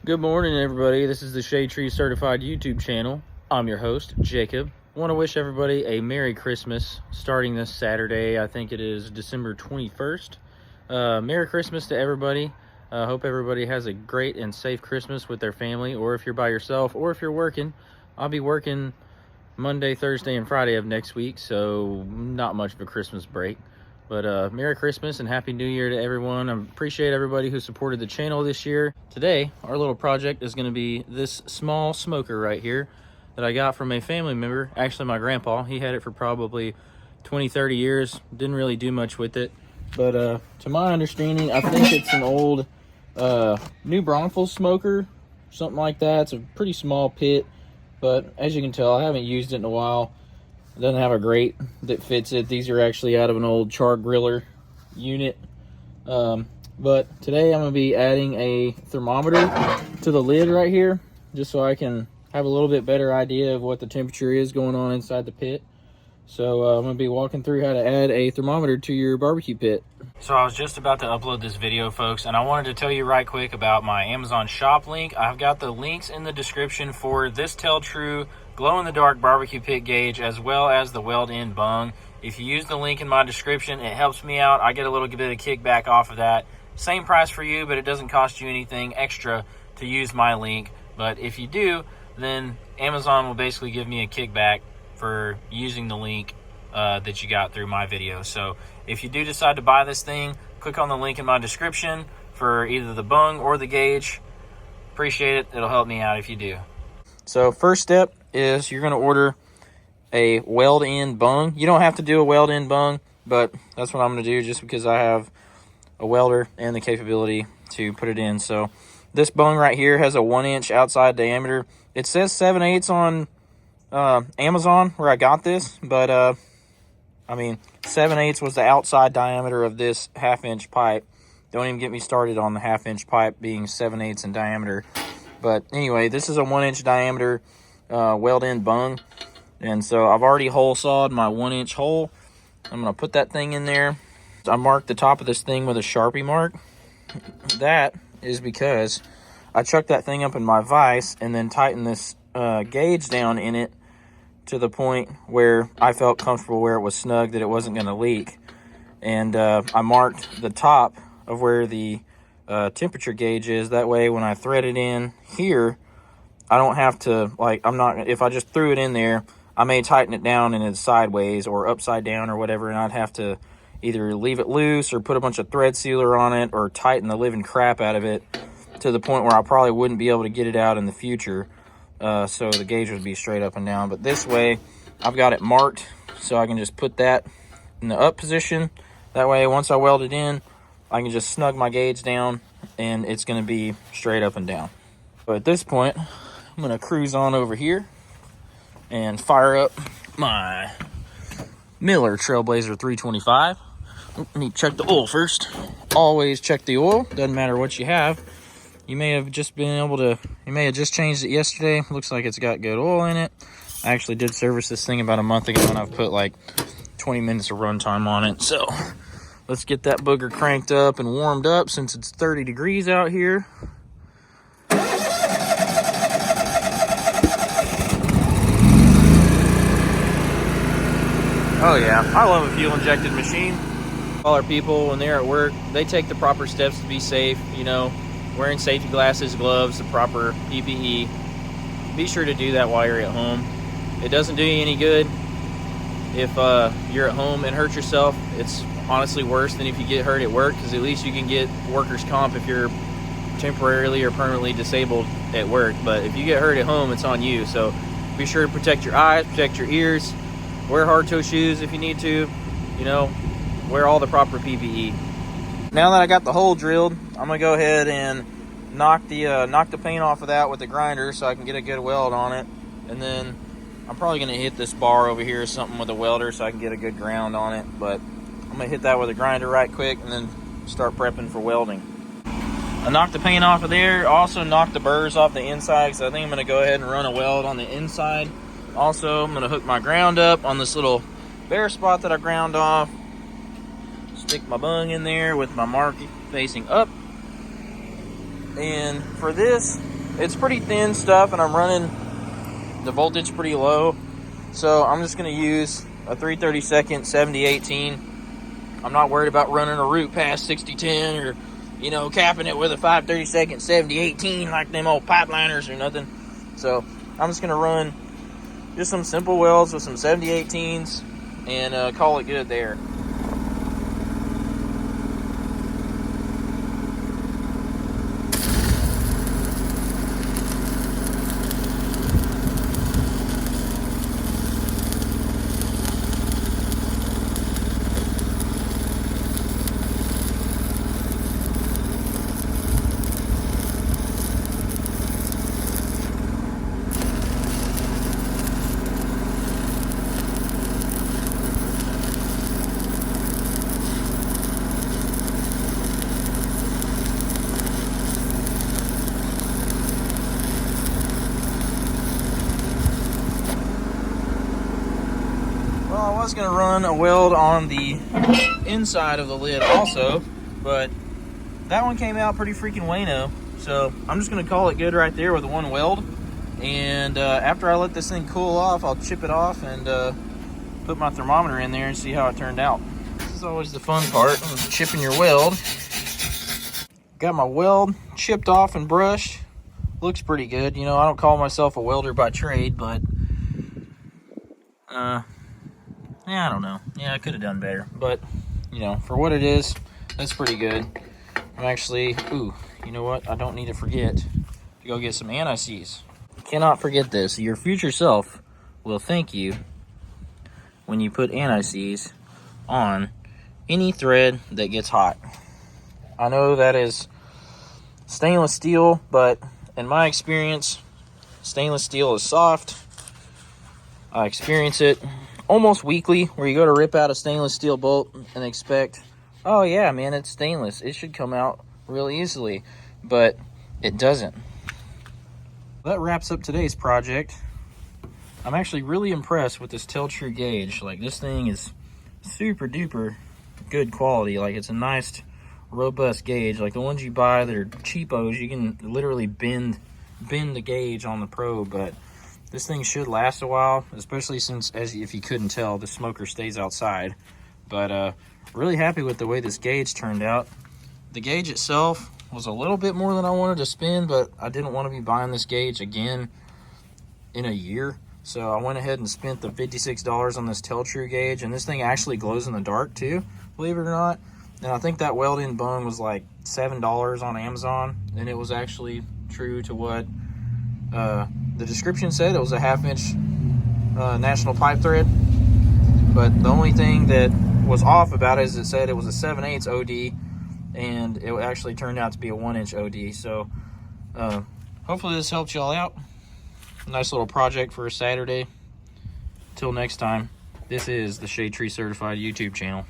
Good morning, everybody. This is the Shade Tree Certified YouTube channel. I'm your host, Jacob. I want to wish everybody a Merry Christmas starting this Saturday. I think it is December 21st. Merry Christmas to everybody. Hope everybody has a great and safe Christmas with their family, or if you're by yourself, or if you're working. I'll be working Monday, Thursday, and Friday of next week, so not much of a Christmas break. But Merry Christmas and Happy New Year to everyone. I appreciate everybody who supported the channel this year. Today, our little project is going to be this small smoker right here that I got from a family member. Actually, my grandpa. He had it for probably 20, 30 years. Didn't really do much with it. But to my understanding, I think it's an old New Braunfels smoker, something like that. It's a pretty small pit, but as you can tell, I haven't used it in a while. It doesn't have a grate that fits it. These are actually out of an old char griller unit. But today I'm going to be adding a thermometer to the lid right here, just so I can have a little bit better idea of what the temperature is going on inside the pit. So I'm going to be walking through how to add a thermometer to your barbecue pit. So I was just about to upload this video, folks, and I wanted to tell you right quick about my Amazon shop link. I've got the links in the description for this Tel-Tru glow-in-the-dark barbecue pit gauge, as well as the Welding Bung. If you use the link in my description, it helps me out. I get a little bit of kickback off of that. Same price for you, but it doesn't cost you anything extra to use my link. But if you do, then Amazon will basically give me a kickback for using the link that you got through my video. So if you do decide to buy this thing, click on the link in my description for either the Bung or the gauge. Appreciate it. It'll help me out if you do. So first step is you're going to order a weld-in bung. You don't have to do a weld-in bung, but that's what I'm going to do just because I have a welder and the capability to put it in. So this bung right here has a 1-inch outside diameter. It says 7/8 on Amazon where I got this, but I mean 7/8 was the outside diameter of this 1/2-inch pipe. Don't even get me started on the 1/2-inch pipe being 7/8 in diameter. But anyway, this is a 1-inch diameter weld-in bung, and so I've already hole sawed my 1-inch hole. I'm gonna put that thing in there. I marked the top of this thing with a Sharpie mark. That is because I chucked that thing up in my vise and then tightened this gauge down in it to the point where I felt comfortable, where it was snug, that it wasn't going to leak. And I marked the top of where the temperature gauge is. That way when I thread it in here, I don't have to, like, if I just threw it in there, I may tighten it down and it's sideways or upside down or whatever, and I'd have to either leave it loose or put a bunch of thread sealer on it or tighten the living crap out of it to the point where I probably wouldn't be able to get it out in the future. So the gauge would be straight up and down. But this way, I've got it marked, so I can just put that in the up position. That way, once I weld it in, I can just snug my gauge down, and it's going to be straight up and down. But at this point, I'm going to cruise on over here and fire up my Miller Trailblazer 325. I need to check the oil first. Always check the oil. Doesn't matter what you have. You may have just changed it yesterday. Looks like it's got good oil in it. I actually did service this thing about a month ago, and I've put like 20 minutes of runtime on it. So let's get that booger cranked up and warmed up since it's 30 degrees out here. Oh yeah, I love a fuel-injected machine. All our people, when they're at work, they take the proper steps to be safe, you know, wearing safety glasses, gloves, the proper PPE. Be sure to do that while you're at home. It doesn't do you any good if you're at home and hurt yourself. It's honestly worse than if you get hurt at work, because at least you can get workers' comp if you're temporarily or permanently disabled at work. But if you get hurt at home, it's on you. So be sure to protect your eyes, protect your ears, wear hard-toe shoes if you need to, you know, wear all the proper PPE. Now that I got the hole drilled, I'm gonna go ahead and knock the paint off of that with the grinder so I can get a good weld on it. And then I'm probably gonna hit this bar over here or something with a welder so I can get a good ground on it. But I'm gonna hit that with a grinder right quick and then start prepping for welding. I knocked the paint off of there. Also knocked the burrs off the inside, because I think I'm gonna go ahead and run a weld on the inside. Also, I'm gonna hook my ground up on this little bare spot that I ground off. Stick my bung in there with my mark facing up. And for this, it's pretty thin stuff, and I'm running the voltage pretty low. So I'm just going to use a 3/32 7018. I'm not worried about running a root past 6010 or, you know, capping it with a 5/32 7018 like them old pipeliners or nothing. So I'm just going to run just some simple welds with some 7018s and call it good there. Well, I was going to run a weld on the inside of the lid also, but that one came out pretty freaking wayno. So I'm just going to call it good right there with one weld. And after I let this thing cool off, I'll chip it off and put my thermometer in there and see how it turned out. This is always the fun part, chipping your weld. Got my weld chipped off and brushed. Looks pretty good. You know, I don't call myself a welder by trade, but yeah, I don't know. Yeah, I could have done better, but you know, for what it is, that's pretty good. I'm actually, ooh, you know what? I don't need to forget to go get some anti-seize. Cannot forget this. Your future self will thank you when you put anti-seize on any thread that gets hot. I know that is stainless steel, but in my experience, stainless steel is soft. I experience it almost weekly, where you go to rip out a stainless steel bolt and expect, oh yeah, man, it's stainless, it should come out real easily, but it doesn't. That wraps up today's project. I'm actually really impressed with this Tel-Tru gauge. Like, this thing is super duper good quality. Like, it's a nice robust gauge. Like the ones you buy that are cheapos, you can literally bend the gauge on the probe, but this thing should last a while, especially since, as if you couldn't tell, the smoker stays outside. But really happy with the way this gauge turned out. The gauge itself was a little bit more than I wanted to spend, but I didn't want to be buying this gauge again in a year. So I went ahead and spent the $56 on this Tel-Tru gauge, and this thing actually glows in the dark too, believe it or not. And I think that Welding Bung was like $7 on Amazon, and it was actually true to what the description said. It was a 1/2 inch national pipe thread, but the only thing that was off about it is it said it was a 7/8 OD, and it actually turned out to be a 1 inch OD. So hopefully this helps y'all out. Nice little project for a Saturday. Till next time, this is the Shade Tree Certified YouTube channel.